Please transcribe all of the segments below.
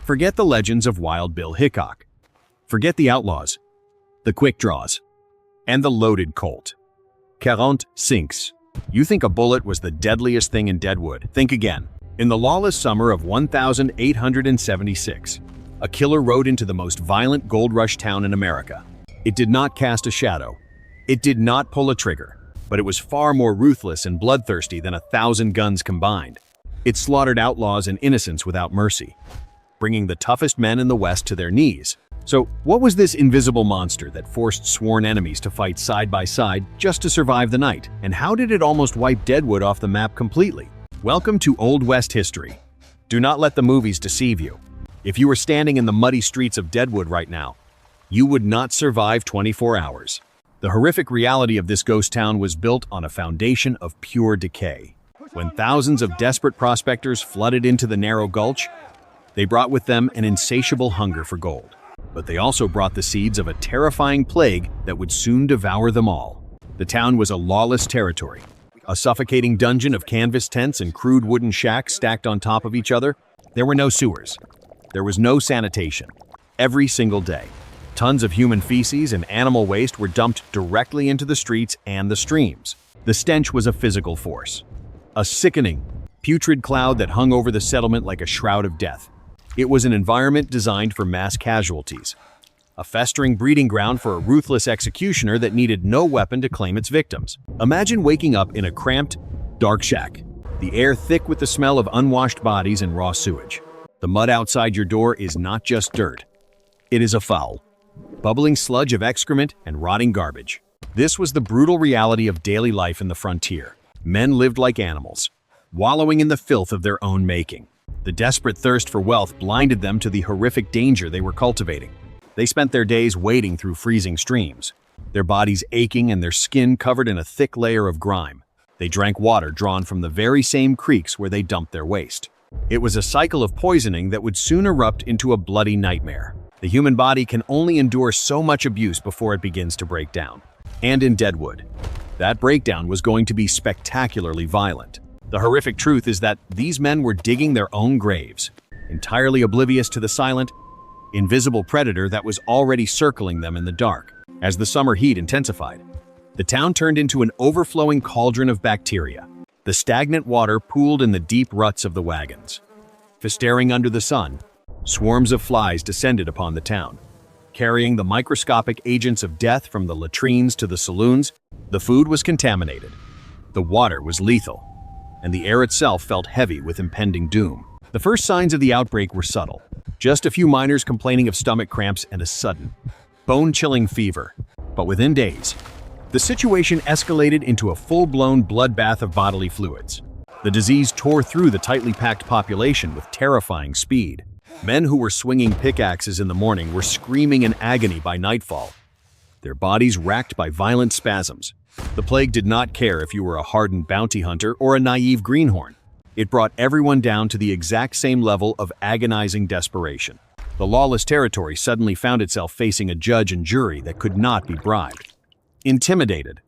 Forget the legends of Wild Bill Hickok. Forget the outlaws, the quick draws, and the loaded Colt. 45. You think a bullet was the deadliest thing in Deadwood? Think again. In the lawless summer of 1876, a killer rode into the most violent gold rush town in America. It did not cast a shadow. It did not pull a trigger, but it was far more ruthless and bloodthirsty than 1,000 guns combined. It slaughtered outlaws and innocents without mercy, bringing the toughest men in the West to their knees. So, what was this invisible monster that forced sworn enemies to fight side by side just to survive the night? And how did it almost wipe Deadwood off the map completely? Welcome to Old West history. Do not let the movies deceive you. If you were standing in the muddy streets of Deadwood right now, you would not survive 24 hours. The horrific reality of this ghost town was built on a foundation of pure decay. When thousands of desperate prospectors flooded into the narrow gulch, they brought with them an insatiable hunger for gold. But they also brought the seeds of a terrifying plague that would soon devour them all. The town was a lawless territory, a suffocating dungeon of canvas tents and crude wooden shacks stacked on top of each other. There were no sewers. There was no sanitation. Every single day, tons of human feces and animal waste were dumped directly into the streets and the streams. The stench was a physical force, a sickening, putrid cloud that hung over the settlement like a shroud of death. It was an environment designed for mass casualties, a festering breeding ground for a ruthless executioner that needed no weapon to claim its victims. Imagine waking up in a cramped, dark shack, the air thick with the smell of unwashed bodies and raw sewage. The mud outside your door is not just dirt. It is a foul, bubbling sludge of excrement and rotting garbage. This was the brutal reality of daily life in the frontier. Men lived like animals, wallowing in the filth of their own making. The desperate thirst for wealth blinded them to the horrific danger they were cultivating. They spent their days wading through freezing streams, their bodies aching and their skin covered in a thick layer of grime. They drank water drawn from the very same creeks where they dumped their waste. It was a cycle of poisoning that would soon erupt into a bloody nightmare. The human body can only endure so much abuse before it begins to break down. And in Deadwood, that breakdown was going to be spectacularly violent. The horrific truth is that these men were digging their own graves, entirely oblivious to the silent, invisible predator that was already circling them in the dark. As the summer heat intensified, the town turned into an overflowing cauldron of bacteria. The stagnant water pooled in the deep ruts of the wagons. Festering under the sun, swarms of flies descended upon the town, carrying the microscopic agents of death from the latrines to the saloons. The food was contaminated, the water was lethal, and the air itself felt heavy with impending doom. The first signs of the outbreak were subtle. Just a few miners complaining of stomach cramps and a sudden, bone-chilling fever. But within days, the situation escalated into a full-blown bloodbath of bodily fluids. The disease tore through the tightly packed population with terrifying speed. Men who were swinging pickaxes in the morning were screaming in agony by nightfall, their bodies racked by violent spasms. The plague did not care if you were a hardened bounty hunter or a naive greenhorn. It brought everyone down to the exact same level of agonizing desperation. The lawless territory suddenly found itself facing a judge and jury that could not be bribed, intimidated,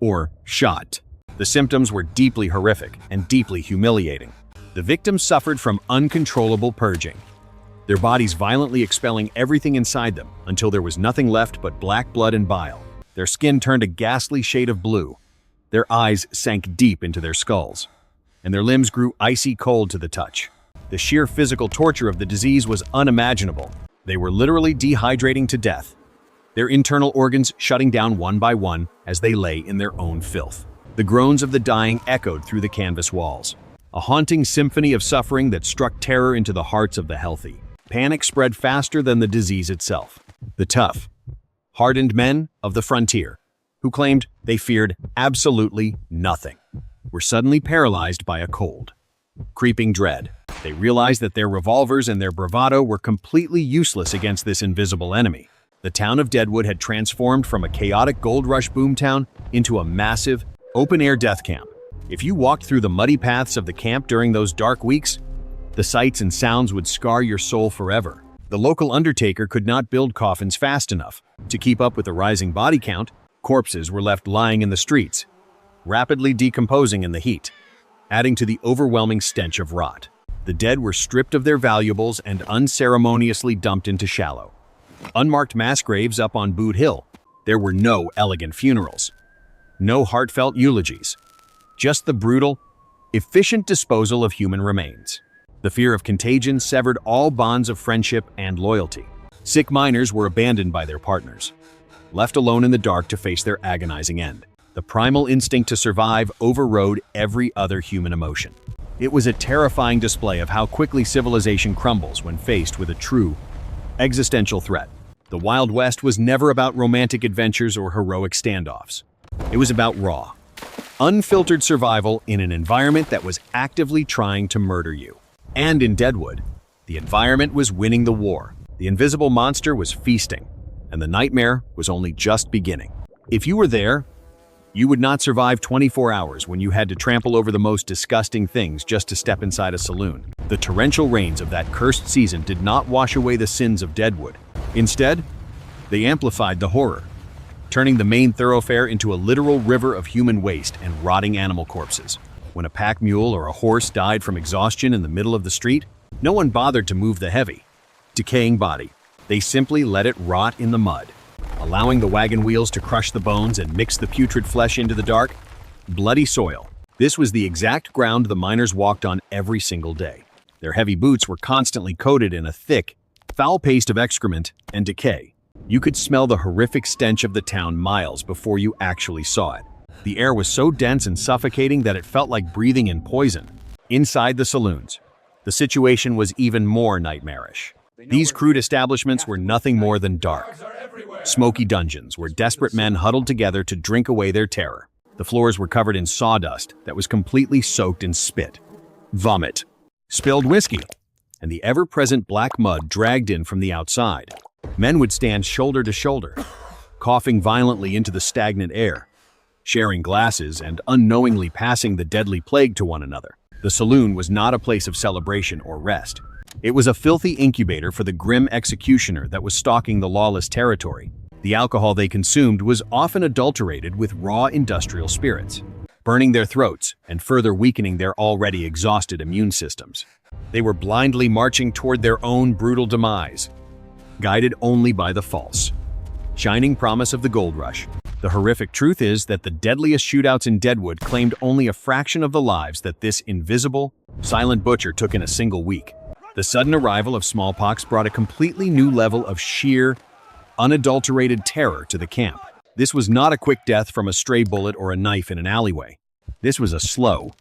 or shot. The symptoms were deeply horrific and deeply humiliating. The victims suffered from uncontrollable purging, their bodies violently expelling everything inside them until there was nothing left but black blood and bile. Their skin turned a ghastly shade of blue, their eyes sank deep into their skulls, and their limbs grew icy cold to the touch. The sheer physical torture of the disease was unimaginable. They were literally dehydrating to death, their internal organs shutting down one by one as they lay in their own filth. The groans of the dying echoed through the canvas walls, a haunting symphony of suffering that struck terror into the hearts of the healthy. Panic spread faster than the disease itself. The tough, hardened men of the frontier, who claimed they feared absolutely nothing, were suddenly paralyzed by a cold, creeping dread. They realized that their revolvers and their bravado were completely useless against this invisible enemy. The town of Deadwood had transformed from a chaotic gold rush boomtown into a massive, open-air death camp. If you walked through the muddy paths of the camp during those dark weeks, the sights and sounds would scar your soul forever. The local undertaker could not build coffins fast enough. To keep up with the rising body count, corpses were left lying in the streets, rapidly decomposing in the heat, adding to the overwhelming stench of rot. The dead were stripped of their valuables and unceremoniously dumped into shallow, unmarked mass graves up on Boot Hill. There were no elegant funerals, no heartfelt eulogies, just the brutal, efficient disposal of human remains. The fear of contagion severed all bonds of friendship and loyalty. Sick miners were abandoned by their partners, left alone in the dark to face their agonizing end. The primal instinct to survive overrode every other human emotion. It was a terrifying display of how quickly civilization crumbles when faced with a true, existential threat. The Wild West was never about romantic adventures or heroic standoffs. It was about raw, unfiltered survival in an environment that was actively trying to murder you. And in Deadwood, the environment was winning the war. The invisible monster was feasting, and the nightmare was only just beginning. If you were there, you would not survive 24 hours when you had to trample over the most disgusting things just to step inside a saloon. The torrential rains of that cursed season did not wash away the sins of Deadwood. Instead, they amplified the horror, turning the main thoroughfare into a literal river of human waste and rotting animal corpses. When a pack mule or a horse died from exhaustion in the middle of the street, no one bothered to move the heavy, decaying body. They simply let it rot in the mud, allowing the wagon wheels to crush the bones and mix the putrid flesh into the dark, bloody soil. This was the exact ground the miners walked on every single day. Their heavy boots were constantly coated in a thick, foul paste of excrement and decay. You could smell the horrific stench of the town miles before you actually saw it. The air was so dense and suffocating that it felt like breathing in poison. Inside the saloons, the situation was even more nightmarish. These crude establishments were nothing more than dark, smoky dungeons where desperate men huddled together to drink away their terror. The floors were covered in sawdust that was completely soaked in spit, vomit, spilled whiskey, and the ever-present black mud dragged in from the outside. Men would stand shoulder to shoulder, coughing violently into the stagnant air, sharing glasses and unknowingly passing the deadly plague to one another. The saloon was not a place of celebration or rest. It was a filthy incubator for the grim executioner that was stalking the lawless territory. The alcohol they consumed was often adulterated with raw industrial spirits, burning their throats and further weakening their already exhausted immune systems. They were blindly marching toward their own brutal demise, guided only by the false, shining promise of the gold rush. The horrific truth is that the deadliest shootouts in Deadwood claimed only a fraction of the lives that this invisible, silent butcher took in a single week. The sudden arrival of smallpox brought a completely new level of sheer, unadulterated terror to the camp. This was not a quick death from a stray bullet or a knife in an alleyway. This was a slow,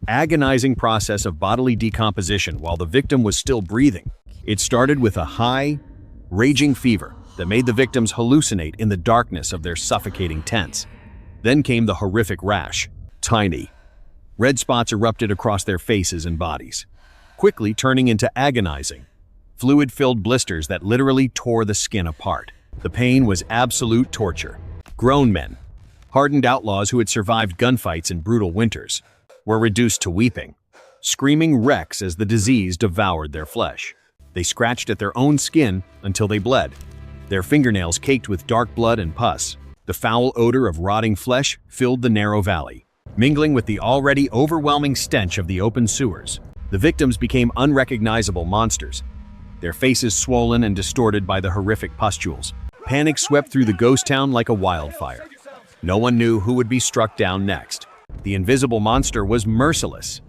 agonizing process of bodily decomposition while the victim was still breathing. It started with a high, raging fever that made the victims hallucinate in the darkness of their suffocating tents. Then came the horrific rash. Tiny, red spots erupted across their faces and bodies, quickly turning into agonizing, fluid-filled blisters that literally tore the skin apart. The pain was absolute torture. Grown men, hardened outlaws who had survived gunfights and brutal winters, were reduced to weeping, screaming wrecks as the disease devoured their flesh. They scratched at their own skin until they bled, their fingernails caked with dark blood and pus. The foul odor of rotting flesh filled the narrow valley, mingling with the already overwhelming stench of the open sewers. The victims became unrecognizable monsters, their faces swollen and distorted by the horrific pustules. Panic swept through the ghost town like a wildfire. No one knew who would be struck down next. The invisible monster was merciless,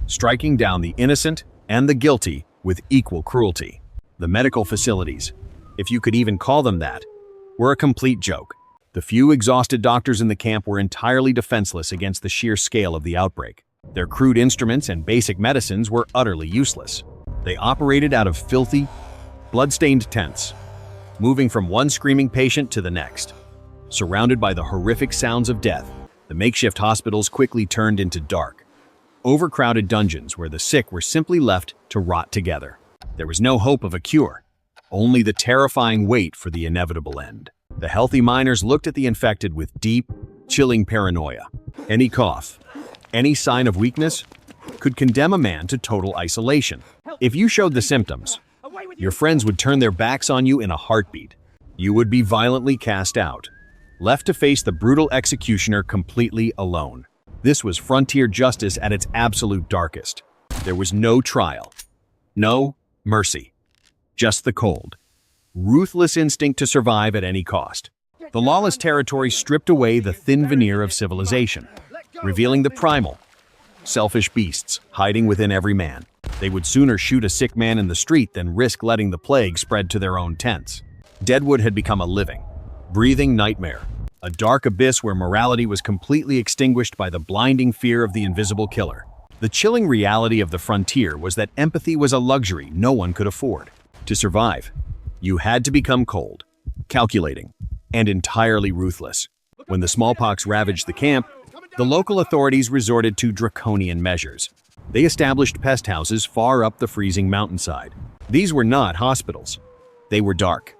striking down the innocent and the guilty with equal cruelty. The medical facilities, if you could even call them that, were a complete joke. The few exhausted doctors in the camp were entirely defenseless against the sheer scale of the outbreak. Their crude instruments and basic medicines were utterly useless. They operated out of filthy, blood-stained tents, moving from one screaming patient to the next. Surrounded by the horrific sounds of death, the makeshift hospitals quickly turned into dark, overcrowded dungeons where the sick were simply left to rot together. There was no hope of a cure, only the terrifying wait for the inevitable end. The healthy miners looked at the infected with deep, chilling paranoia. Any cough, any sign of weakness could condemn a man to total isolation. If you showed the symptoms, your friends would turn their backs on you in a heartbeat. You would be violently cast out, left to face the brutal executioner completely alone. This was frontier justice at its absolute darkest. There was no trial, no mercy, just the cold, ruthless instinct to survive at any cost. The lawless territory stripped away the thin veneer of civilization, revealing the primal, selfish beasts hiding within every man. They would sooner shoot a sick man in the street than risk letting the plague spread to their own tents. Deadwood had become a living, breathing nightmare, a dark abyss where morality was completely extinguished by the blinding fear of the invisible killer. The chilling reality of the frontier was that empathy was a luxury no one could afford. To survive, you had to become cold, calculating, and entirely ruthless. When the smallpox ravaged the camp, the local authorities resorted to draconian measures. They established pest houses far up the freezing mountainside. These were not hospitals. They were dark,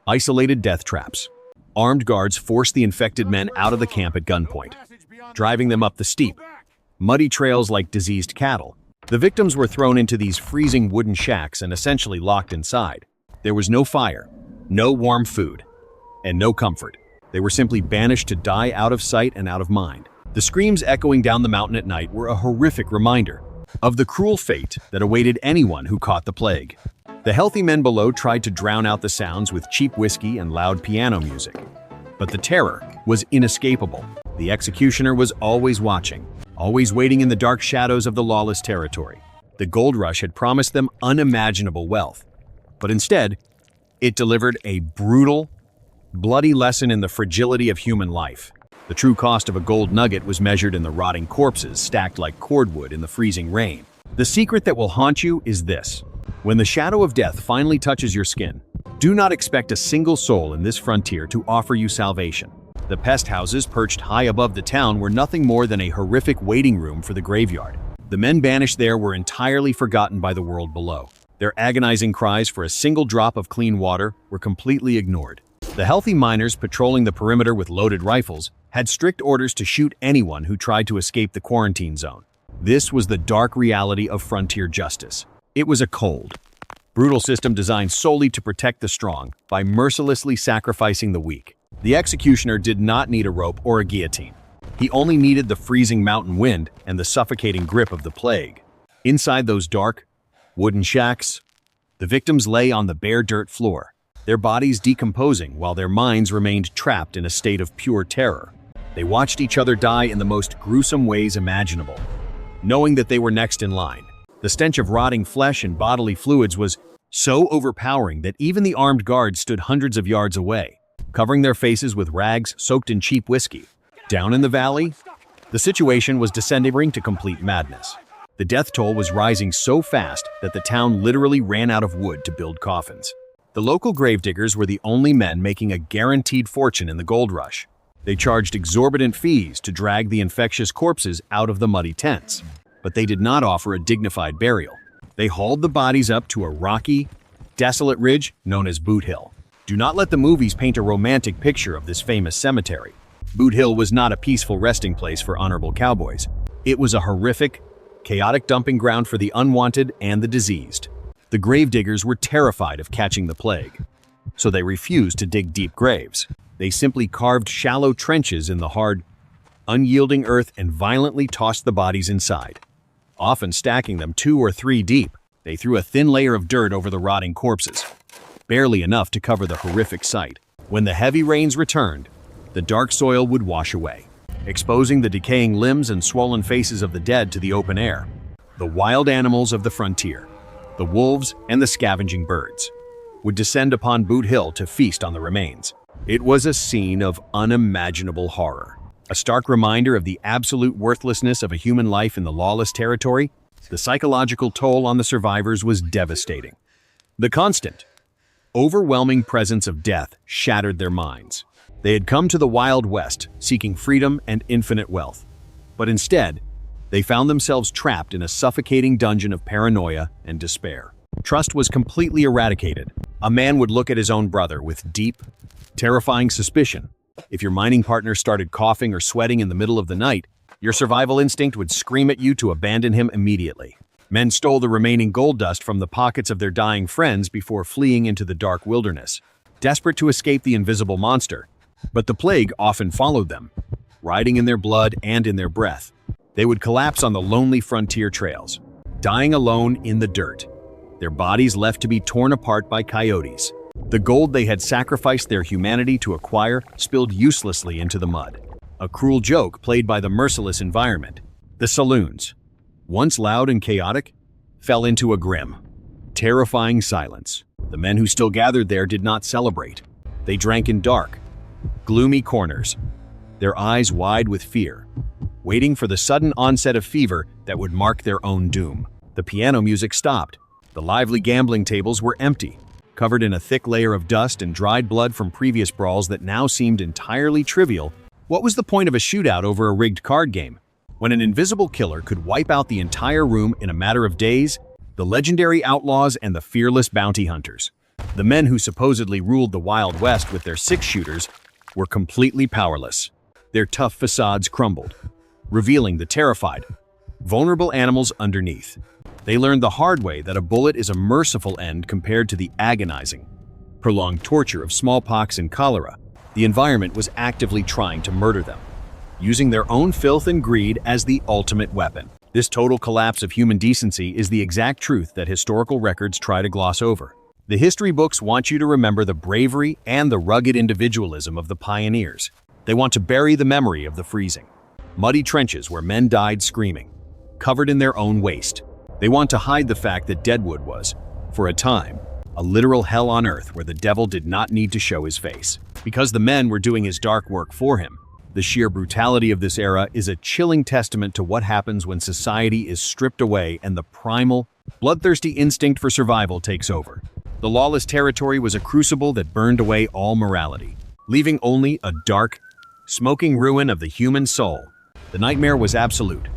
isolated death traps. Armed guards forced the infected men out of the camp at gunpoint, driving them up the steep, muddy trails like diseased cattle. The victims were thrown into these freezing wooden shacks and essentially locked inside. There was no fire, no warm food, and no comfort. They were simply banished to die out of sight and out of mind. The screams echoing down the mountain at night were a horrific reminder of the cruel fate that awaited anyone who caught the plague. The healthy men below tried to drown out the sounds with cheap whiskey and loud piano music. But the terror was inescapable. The executioner was always watching, always waiting in the dark shadows of the lawless territory. The gold rush had promised them unimaginable wealth, but instead, it delivered a brutal, bloody lesson in the fragility of human life. The true cost of a gold nugget was measured in the rotting corpses stacked like cordwood in the freezing rain. The secret that will haunt you is this: when the shadow of death finally touches your skin, do not expect a single soul in this frontier to offer you salvation. The pest houses perched high above the town were nothing more than a horrific waiting room for the graveyard. The men banished there were entirely forgotten by the world below. Their agonizing cries for a single drop of clean water were completely ignored. The healthy miners patrolling the perimeter with loaded rifles had strict orders to shoot anyone who tried to escape the quarantine zone. This was the dark reality of frontier justice. It was a cold, brutal system designed solely to protect the strong by mercilessly sacrificing the weak. The executioner did not need a rope or a guillotine. He only needed the freezing mountain wind and the suffocating grip of the plague. Inside those dark, wooden shacks, the victims lay on the bare dirt floor, their bodies decomposing while their minds remained trapped in a state of pure terror. They watched each other die in the most gruesome ways imaginable, knowing that they were next in line. The stench of rotting flesh and bodily fluids was so overpowering that even the armed guards stood hundreds of yards away, covering their faces with rags soaked in cheap whiskey. Down in the valley, the situation was descending to complete madness. The death toll was rising so fast that the town literally ran out of wood to build coffins. The local gravediggers were the only men making a guaranteed fortune in the gold rush. They charged exorbitant fees to drag the infectious corpses out of the muddy tents, but they did not offer a dignified burial. They hauled the bodies up to a rocky, desolate ridge known as Boot Hill. Do not let the movies paint a romantic picture of this famous cemetery. Boot Hill was not a peaceful resting place for honorable cowboys. It was a horrific, chaotic dumping ground for the unwanted and the diseased. The gravediggers were terrified of catching the plague, so they refused to dig deep graves. They simply carved shallow trenches in the hard, unyielding earth and violently tossed the bodies inside, often stacking them 2 or 3 deep. They threw a thin layer of dirt over the rotting corpses, barely enough to cover the horrific sight. When the heavy rains returned, the dark soil would wash away, exposing the decaying limbs and swollen faces of the dead to the open air. The wild animals of the frontier, the wolves and the scavenging birds, would descend upon Boot Hill to feast on the remains. It was a scene of unimaginable horror, a stark reminder of the absolute worthlessness of a human life in the lawless territory. The psychological toll on the survivors was devastating. The constant, overwhelming presence of death shattered their minds. They had come to the Wild West seeking freedom and infinite wealth, but instead, they found themselves trapped in a suffocating dungeon of paranoia and despair. Trust was completely eradicated. A man would look at his own brother with deep, terrifying suspicion. If your mining partner started coughing or sweating in the middle of the night, your survival instinct would scream at you to abandon him immediately. Men stole the remaining gold dust from the pockets of their dying friends before fleeing into the dark wilderness, desperate to escape the invisible monster. But the plague often followed them, riding in their blood and in their breath. They would collapse on the lonely frontier trails, dying alone in the dirt, their bodies left to be torn apart by coyotes. The gold they had sacrificed their humanity to acquire spilled uselessly into the mud. A cruel joke played by the merciless environment. The saloons, once loud and chaotic, fell into a grim, terrifying silence. The men who still gathered there did not celebrate. They drank in dark, gloomy corners, their eyes wide with fear, waiting for the sudden onset of fever that would mark their own doom. The piano music stopped. The lively gambling tables were empty, covered in a thick layer of dust and dried blood from previous brawls that now seemed entirely trivial. What was the point of a shootout over a rigged card game, when an invisible killer could wipe out the entire room in a matter of days? The legendary outlaws and the fearless bounty hunters, the men who supposedly ruled the Wild West with their six-shooters, were completely powerless. Their tough facades crumbled, revealing the terrified, vulnerable animals underneath. They learned the hard way that a bullet is a merciful end compared to the agonizing, prolonged torture of smallpox and cholera. The environment was actively trying to murder them, using their own filth and greed as the ultimate weapon. This total collapse of human decency is the exact truth that historical records try to gloss over. The history books want you to remember the bravery and the rugged individualism of the pioneers. They want to bury the memory of the freezing, muddy trenches where men died screaming, covered in their own waste. They want to hide the fact that Deadwood was, for a time, a literal hell on earth where the devil did not need to show his face, because the men were doing his dark work for him. The sheer brutality of this era is a chilling testament to what happens when society is stripped away and the primal, bloodthirsty instinct for survival takes over. The lawless territory was a crucible that burned away all morality, leaving only a dark, smoking ruin of the human soul. The nightmare was absolute,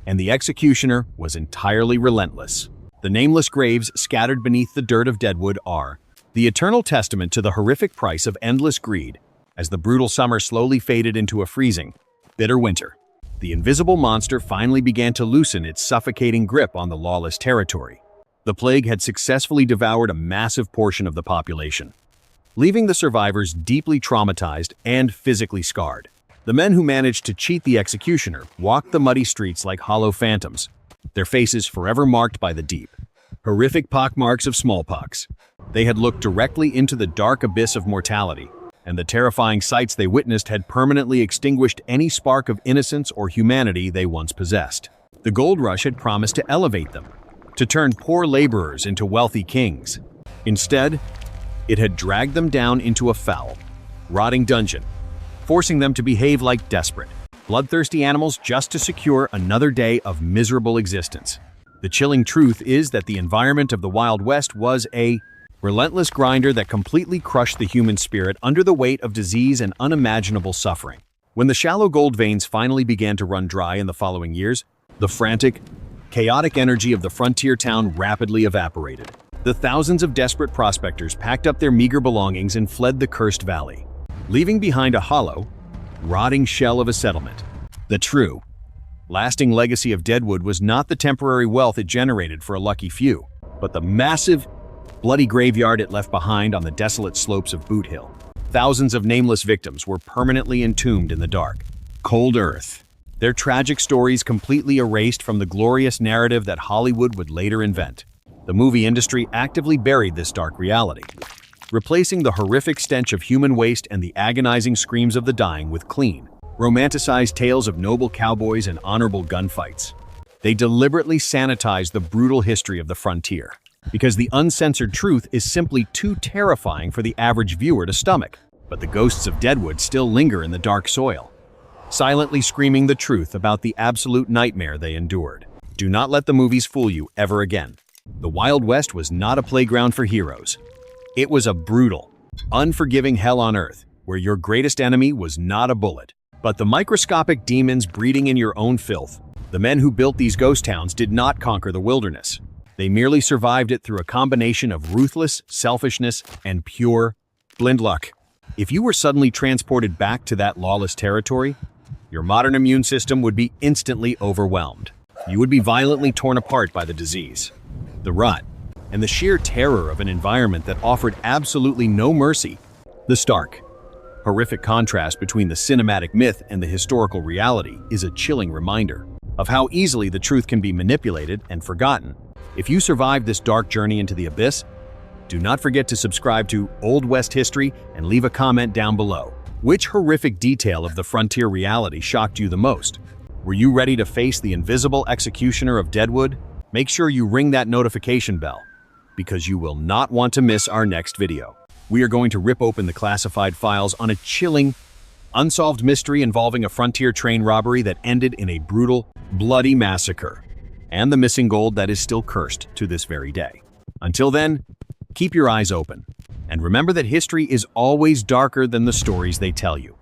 and the executioner was entirely relentless. The nameless graves scattered beneath the dirt of Deadwood are the eternal testament to the horrific price of endless greed. As the brutal summer slowly faded into a freezing, bitter winter, the invisible monster finally began to loosen its suffocating grip on the lawless territory. The plague had successfully devoured a massive portion of the population, leaving the survivors deeply traumatized and physically scarred. The men who managed to cheat the executioner walked the muddy streets like hollow phantoms, their faces forever marked by the deep, horrific pockmarks of smallpox. They had looked directly into the dark abyss of mortality, and the terrifying sights they witnessed had permanently extinguished any spark of innocence or humanity they once possessed. The gold rush had promised to elevate them, to turn poor laborers into wealthy kings. Instead, it had dragged them down into a foul, rotting dungeon, forcing them to behave like desperate, bloodthirsty animals just to secure another day of miserable existence. The chilling truth is that the environment of the Wild West was a relentless grinder that completely crushed the human spirit under the weight of disease and unimaginable suffering. When the shallow gold veins finally began to run dry in the following years, the frantic, chaotic energy of the frontier town rapidly evaporated. The thousands of desperate prospectors packed up their meager belongings and fled the cursed valley, leaving behind a hollow, rotting shell of a settlement. The true, lasting legacy of Deadwood was not the temporary wealth it generated for a lucky few, but the massive, bloody graveyard it left behind on the desolate slopes of Boot Hill. Thousands of nameless victims were permanently entombed in the dark, cold earth, their tragic stories completely erased from the glorious narrative that Hollywood would later invent. The movie industry actively buried this dark reality, replacing the horrific stench of human waste and the agonizing screams of the dying with clean, romanticized tales of noble cowboys and honorable gunfights. They deliberately sanitized the brutal history of the frontier, because the uncensored truth is simply too terrifying for the average viewer to stomach. But the ghosts of Deadwood still linger in the dark soil, silently screaming the truth about the absolute nightmare they endured. Do not let the movies fool you ever again. The Wild West was not a playground for heroes. It was a brutal, unforgiving hell on earth, where your greatest enemy was not a bullet, but the microscopic demons breeding in your own filth. The men who built these ghost towns did not conquer the wilderness. They merely survived it through a combination of ruthless selfishness and pure, blind luck. If you were suddenly transported back to that lawless territory, your modern immune system would be instantly overwhelmed. You would be violently torn apart by the disease, the rot, and the sheer terror of an environment that offered absolutely no mercy. The stark, horrific contrast between the cinematic myth and the historical reality is a chilling reminder. of how easily the truth can be manipulated and forgotten. If you survived this dark journey into the abyss, do not forget to subscribe to Old West History and leave a comment down below. Which horrific detail of the frontier reality shocked you the most? Were you ready to face the invisible executioner of Deadwood? Make sure you ring that notification bell, because you will not want to miss our next video. We are going to rip open the classified files on a chilling, unsolved mystery involving a frontier train robbery that ended in a brutal, bloody massacre, and the missing gold that is still cursed to this very day. Until then, keep your eyes open, and remember that history is always darker than the stories they tell you.